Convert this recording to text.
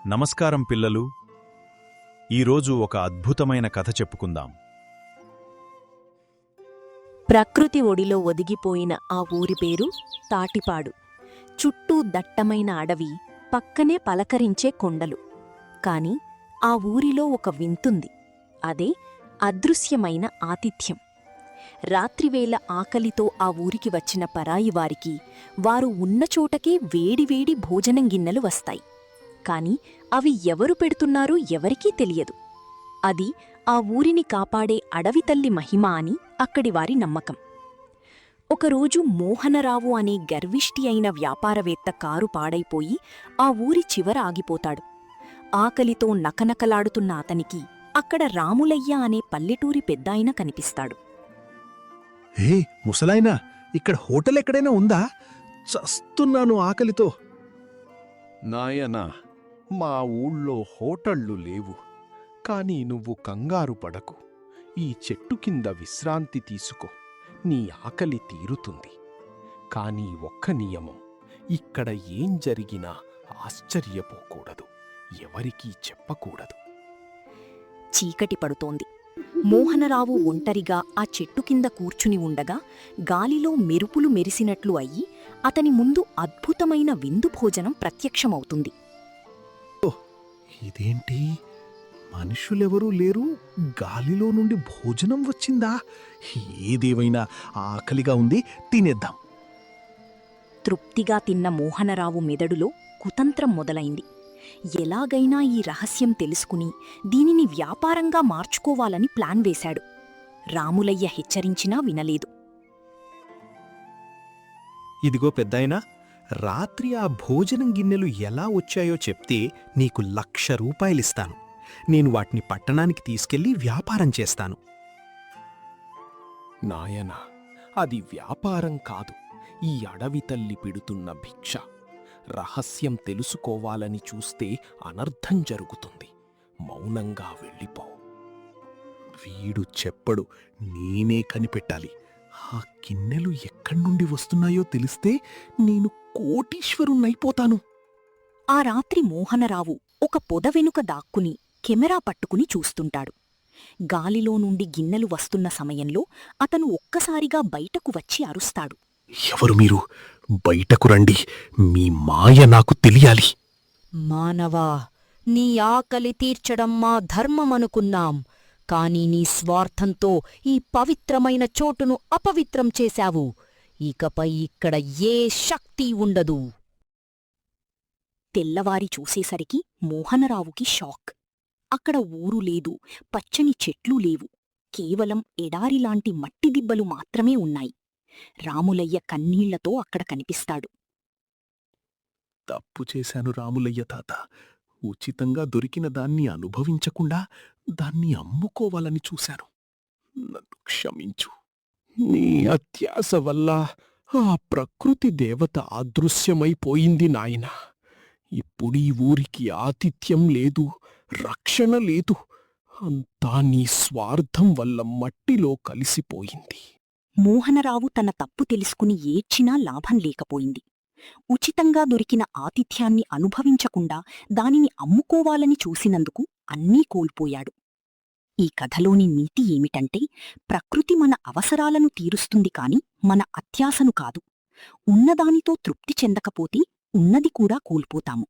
నమస్కారం పిల్లలు. ఈరోజు ఒక అద్భుతమైన కథ చెప్పుకుందాం. ప్రకృతి ఒడిలో ఒదిగిపోయిన ఆ ఊరి పేరు తాటిపాడు. చుట్టూ దట్టమైన అడవి, పక్కనే పలకరించే కొండలు. కాని ఆ ఊరిలో ఒక వింతుంది. అదే అదృశ్యమైన ఆతిథ్యం. రాత్రివేళ ఆకలితో ఆ ఊరికి వచ్చిన పరాయివారికి వారు ఉన్న చోటకే వేడివేడి భోజనం గిన్నెలు వస్తాయి. కాని అవి ఎవరు పెడుతున్నారో ఎవరికీ తెలియదు. అది ఆ ఊరిని కాపాడే అడవితల్లి మహిమ అని అక్కడివారి నమ్మకం. ఒకరోజు మోహనరావు అనే గర్విష్టి అయిన వ్యాపారవేత్త కారు పాడైపోయి ఆ ఊరి చివర ఆగిపోతాడు. ఆకలితో నకనకలాడుతున్న అతనికి అక్కడ రాములయ్య అనే పల్లెటూరి పెద్దాయన కనిపిస్తాడు. హే ముసలాయనా, ఇక్కడ హోటల్ ఎక్కడైనా ఉందా? చస్తున్నాను ఆకలితో. నాయనా, మా ఊళ్ళో హోటళ్ళు లేవు. కాని నువ్వు కంగారు పడకు. ఈ చెట్టు కింద విశ్రాంతి తీసుకో. నీ ఆకలి తీరుతుంది. కాని ఒక్క నియమం, ఇక్కడ ఏం జరిగినా ఆశ్చర్యపోకూడదు, ఎవరికీ చెప్పకూడదు. చీకటి పడుతోంది. మోహనరావు ఒంటరిగా ఆ చెట్టు కింద కూర్చుని ఉండగా గాలిలో మెరుపులు మెరిసినట్లు అయ్యి అతని ముందు అద్భుతమైన విందు భోజనం ప్రత్యక్షమవుతుంది. ఇదేంటి? మనుషులెవరూ లేరు, గాలిలో నుండి భోజనం వచ్చిందా? ఏదేవైనా ఆకలిగా ఉంది, తినేద్దాం. తృప్తిగా తిన్న మోహనరావు మెదడులో కుతంత్రం మొదలైంది. ఎలాగైనా ఈ రహస్యం తెలుసుకుని దీనిని వ్యాపారంగా మార్చుకోవాలని ప్లాన్ వేశాడు. రాములయ్య హెచ్చరించినా వినలేదు. ఇదిగో పెద్దాయనా, రాత్రి ఆ భోజనం గిన్నెలు ఎలా వచ్చాయో చెప్తే నీకు 1,00,000 రూపాయలిస్తాను. నేను వాటిని పట్టణానికి తీసుకెళ్లి వ్యాపారం చేస్తాను. నాయనా, అది వ్యాపారం కాదు, ఈ అడవి తల్లి పెడుతున్న భిక్ష. రహస్యం తెలుసుకోవాలని చూస్తే అనర్థం జరుగుతుంది. మౌనంగా వెళ్ళిపో. వీడు చెప్పడు, నేనే కనిపెట్టాలి. ఆ గిన్నెలు ఎక్కడ్నుండి వస్తున్నాయో తెలిస్తే నేను కోటీశ్వరుణ్ణైపోతాను. ఆ రాత్రి మోహనరావు ఒక పొద వెనుక దాక్కుని కెమెరా పట్టుకుని చూస్తుంటాడు. గాలిలో నుండి గిన్నెలు వస్తున్న సమయంలో అతను ఒక్కసారిగా బయటకు వచ్చి అరుస్తాడు. ఎవరు మీరు? బయటకు రండి, మీ మాయ నాకు తెలియాలి. మానవా, నీ ఆకలి తీర్చడం మా ధర్మమనుకున్నాం. కాని నీ స్వార్థంతో ఈ పవిత్రమైన చోటును అపవిత్రం చేశావు. ఇకపై ఇక్కడ ఏ శక్తి ఉండదు. తెల్లవారి చూసేసరికి మోహనరావుకి షాక్. అక్కడ ఊరు లేదు, పచ్చని చెట్లు లేవు, కేవలం ఎడారిలాంటి మట్టిదిబ్బలు మాత్రమే ఉన్నాయి. రాములయ్య కన్నీళ్లతో అక్కడ కనిపిస్తాడు. తప్పు చేశాను రాములయ్య తాత. ఉచితంగా దొరికిన దాన్ని అనుభవించకుండా దాన్ని అమ్ముకోవాలని చూశాను. నన్ను క్షమించు. నీ అత్యాశ వల్ల ఆ ప్రకృతి దేవత అదృశ్యమైపోయింది నాయనా. ఇప్పుడీ ఊరికి ఆతిథ్యం లేదు, రక్షణ లేదు. అంతా నీ స్వార్థం వల్ల మట్టిలో కలిసిపోయింది. మోహనరావు తన తప్పు తెలుసుకుని ఏడ్చినా లాభం లేకపోయింది. ఉచితంగా దొరికిన ఆతిథ్యాన్ని అనుభవించకుండా దానిని అమ్ముకోవాలని చూసినందుకు అన్నీ కోల్పోయాడు. ఈ కథలోని నీతి ఏమిటంటే, ప్రకృతి మన అవసరాలను తీరుస్తుంది కాని మన అత్యాశను కాదు. ఉన్నదానితో తృప్తి చెందకపోతే ఉన్నది కూడా కోల్పోతాము.